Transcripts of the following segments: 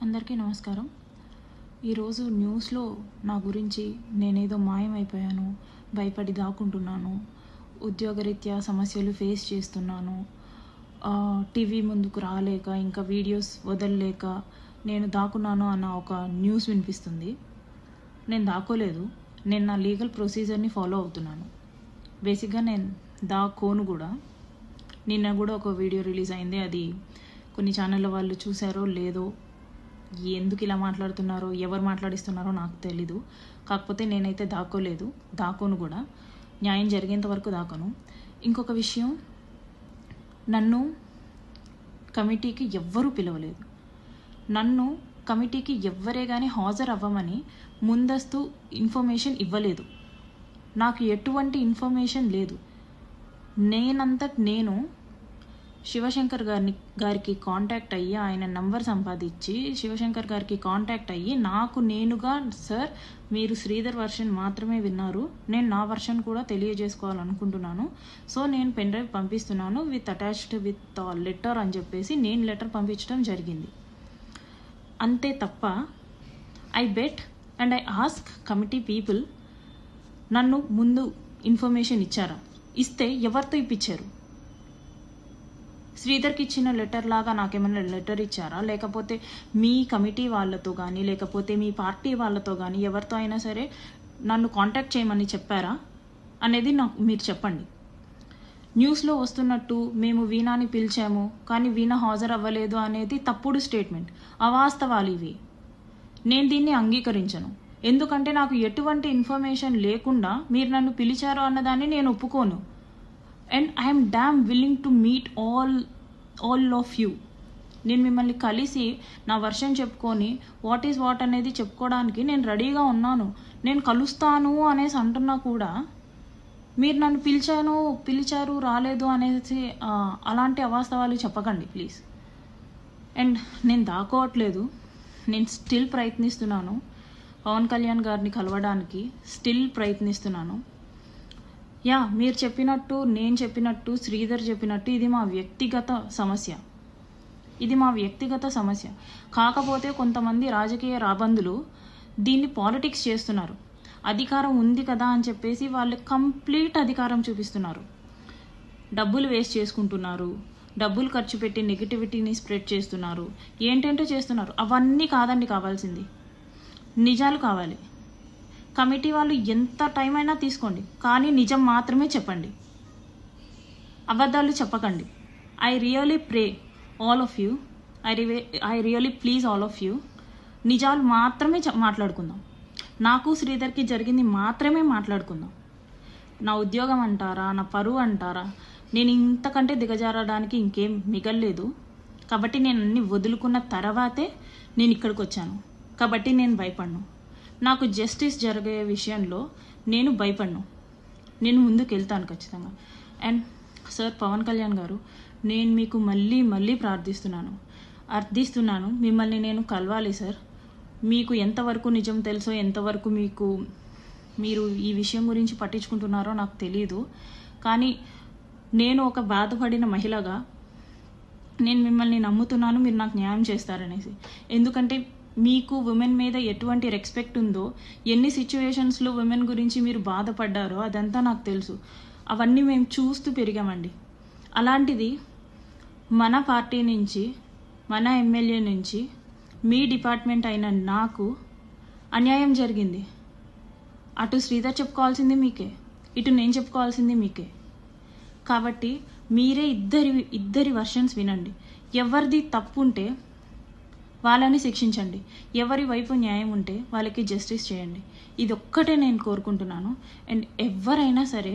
అందరికీ నమస్కారం. ఈరోజు న్యూస్లో నా గురించి నేనేదో మాయమైపోయాను, భయపడి దాక్కుంటున్నాను, ఉద్యోగరీత్యా సమస్యలు ఫేస్ చేస్తున్నాను, టీవీ ముందుకు రాలేక ఇంకా వీడియోస్ వదలలేక నేను దాక్కున్నాను అన్న ఒక న్యూస్ వినిపిస్తుంది. నేను దాక్కోలేదు. నేను నా లీగల్ ప్రొసీజర్ని ఫాలో అవుతున్నాను. బేసిక్గా నేను దాక్కోను కూడా. నిన్న కూడా ఒక వీడియో రిలీజ్ అయింది. అది కొన్ని ఛానళ్ళ వాళ్ళు చూసారో లేదో, ఎందుకు ఇలా మాట్లాడుతున్నారో, ఎవరు మాట్లాడిస్తున్నారో నాకు తెలీదు. కాకపోతే నేనైతే దాక్కోలేదు, దాక్కోను కూడా. న్యాయం జరిగేంత వరకు దాక్కను. ఇంకొక విషయం, నన్ను కమిటీకి ఎవ్వరూ పిలవలేదు. నన్ను కమిటీకి ఎవ్వరే కానీ హాజరు అవ్వమని ముందస్తు ఇన్ఫర్మేషన్ ఇవ్వలేదు. నాకు ఎటువంటి ఇన్ఫర్మేషన్ లేదు. నేను శివశంకర్ గారికి కాంటాక్ట్ అయ్యి, ఆయన నంబర్ సంపాదించి శివశంకర్ గారికి కాంటాక్ట్ అయ్యి నాకు నేనుగా, సార్ మీరు శ్రీధర్ వర్షన్ మాత్రమే విన్నారు, నేను నా వర్షన్ కూడా తెలియజేసుకోవాలనుకుంటున్నాను, సో నేను పెన్ డ్రైవ్ పంపిస్తున్నాను అటాచ్డ్ విత్ లెటర్ అని చెప్పేసి నేను లెటర్ పంపించడం జరిగింది. అంతే తప్ప I bet and I ask committee people, నన్ను ముందు ఇన్ఫర్మేషన్ ఇచ్చారా? ఇస్తే ఎవరితో ఇప్పించారు? శ్రీధర్కి ఇచ్చిన లెటర్ లాగా నాకేమైనా లెటర్ ఇచ్చారా? లేకపోతే మీ కమిటీ వాళ్ళతో కానీ, లేకపోతే మీ పార్టీ వాళ్ళతో కానీ ఎవరితో అయినా సరే నన్ను కాంటాక్ట్ చేయమని చెప్పారా అనేది నాకు మీరు చెప్పండి. న్యూస్లో వస్తున్నట్టు మేము వీణాని పిలిచాము కానీ వీణ హాజరు అవ్వలేదు అనేది తప్పుడు స్టేట్మెంట్, అవాస్తవాలు ఇవి. నేను దీన్ని అంగీకరించను. ఎందుకంటే నాకు ఎటువంటి ఇన్ఫర్మేషన్ లేకుండా మీరు నన్ను పిలిచారు అన్నదాన్ని నేను ఒప్పుకోను. And I'm dam willing to meet all of you. నేను మిమ్మల్ని కలిసి నా వర్షన్ చెప్పుకొని వాట్ ఈజ్ వాట్ అనేది చెప్పుకోవడానికి నేను రెడీగా ఉన్నాను. నేను కలుస్తాను అనేసి అంటున్నా కూడా మీరు నన్ను పిలిచారు రాలేదు అనేసి అలాంటి అవాస్తవాలు చెప్పకండి ప్లీజ్. అండ్ నేను దాక్కోవట్లేదు. నేను స్టిల్ ప్రయత్నిస్తున్నాను పవన్ కళ్యాణ్ గారిని కలవడానికి, స్టిల్ ప్రయత్నిస్తున్నాను. మీరు చెప్పినట్టు, నేను చెప్పినట్టు, శ్రీధర్ చెప్పినట్టు ఇది మా వ్యక్తిగత సమస్య. కాకపోతే కొంతమంది రాజకీయ రాబందులు దీన్ని పాలిటిక్స్ చేస్తున్నారు. అధికారం ఉంది కదా అని చెప్పేసి వాళ్ళు కంప్లీట్ అధికారం చూపిస్తున్నారు. డబ్బులు వేస్ట్ చేసుకుంటున్నారు, డబ్బులు ఖర్చు పెట్టి నెగిటివిటీని స్ప్రెడ్ చేస్తున్నారు, ఏంటంటో చేస్తున్నారు. అవన్నీ కాదండి కావాల్సింది, నిజాలు కావాలి. కమిటీ వాళ్ళు ఎంత టైం అయినా తీసుకోండి, కానీ నిజం మాత్రమే చెప్పండి, అబద్ధాలు చెప్పకండి. I really pray all of you, I really please all of you, నిజాలు మాత్రమే మాట్లాడుకుందాం. నాకు శ్రీధర్కి జరిగింది మాత్రమే మాట్లాడుకుందాం. నా ఉద్యోగం అంటారా, నా పరువు అంటారా, నేను ఇంతకంటే దిగజారడానికి ఇంకేం మిగల్లేదు. కాబట్టి నేను అన్ని వదులుకున్న తర్వాతే నేను ఇక్కడికి వచ్చాను. కాబట్టి నేను భయపడను. నాకు జస్టిస్ జరిగే విషయంలో నేను భయపడను. నేను ముందుకు వెళ్తాను ఖచ్చితంగా. అండ్ సార్ పవన్ కళ్యాణ్ గారు, నేను మీకు మళ్ళీ అర్థిస్తున్నాను, మిమ్మల్ని నేను కలవాలి సార్. మీకు ఎంతవరకు నిజం తెలుసో, ఎంతవరకు మీరు ఈ విషయం గురించి పట్టించుకుంటున్నారో నాకు తెలియదు. కానీ నేను ఒక బాధపడిన మహిళగా నేను మిమ్మల్ని నమ్ముతున్నాను, మీరు నాకు న్యాయం చేస్తారనేసి. ఎందుకంటే మీకు ఉమెన్ మీద ఎటువంటి రెస్పెక్ట్ ఉందో, ఎన్ని సిచ్యువేషన్స్లో ఉమెన్ గురించి మీరు బాధపడ్డారో అదంతా నాకు తెలుసు. అవన్నీ మేము చూస్తూ పెరిగామండి. అలాంటిది మన పార్టీ నుంచి, మన ఎమ్మెల్యే నుంచి, మీ డిపార్ట్మెంట్ అయిన నాకు అన్యాయం జరిగింది. అటు శ్రీధర్ చెప్పుకోవాల్సింది మీకే, ఇటు నేను చెప్పుకోవాల్సింది మీకే. కాబట్టి మీరే ఇద్దరి వర్షన్స్ వినండి. ఎవరిది తప్పు ఉంటే వాళ్ళని శిక్షించండి, ఎవరి వైపు న్యాయం ఉంటే వాళ్ళకి జస్టిస్ చేయండి. ఇది ఒక్కటే నేను కోరుకుంటున్నాను. అండ్ ఎవరైనా సరే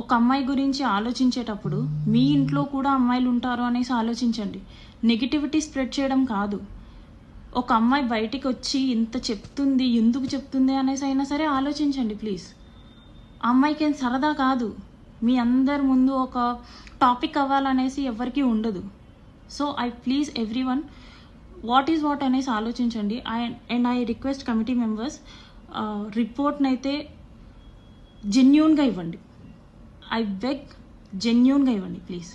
ఒక అమ్మాయి గురించి ఆలోచించేటప్పుడు మీ ఇంట్లో కూడా అమ్మాయిలు ఉంటారు అనేసి ఆలోచించండి. నెగిటివిటీ స్ప్రెడ్ చేయడం కాదు. ఒక అమ్మాయి బయటికి వచ్చి ఇంత చెప్తుంది, ఎందుకు చెప్తుంది అనేసి అయినా సరే ఆలోచించండి ప్లీజ్. ఆ అమ్మాయికి ఏం సరదా కాదు, మీ అందరి ముందు ఒక టాపిక్ అవ్వాలనేసి ఎవరికీ ఉండదు. So I please everyone, what is what అనేసి ఆలోచించండి. And I request committee members, రిపోర్ట్ని అయితే జెన్యూన్గా ఇవ్వండి. ఐ బెగ్, జెన్యూన్గా ఇవ్వండి ప్లీజ్.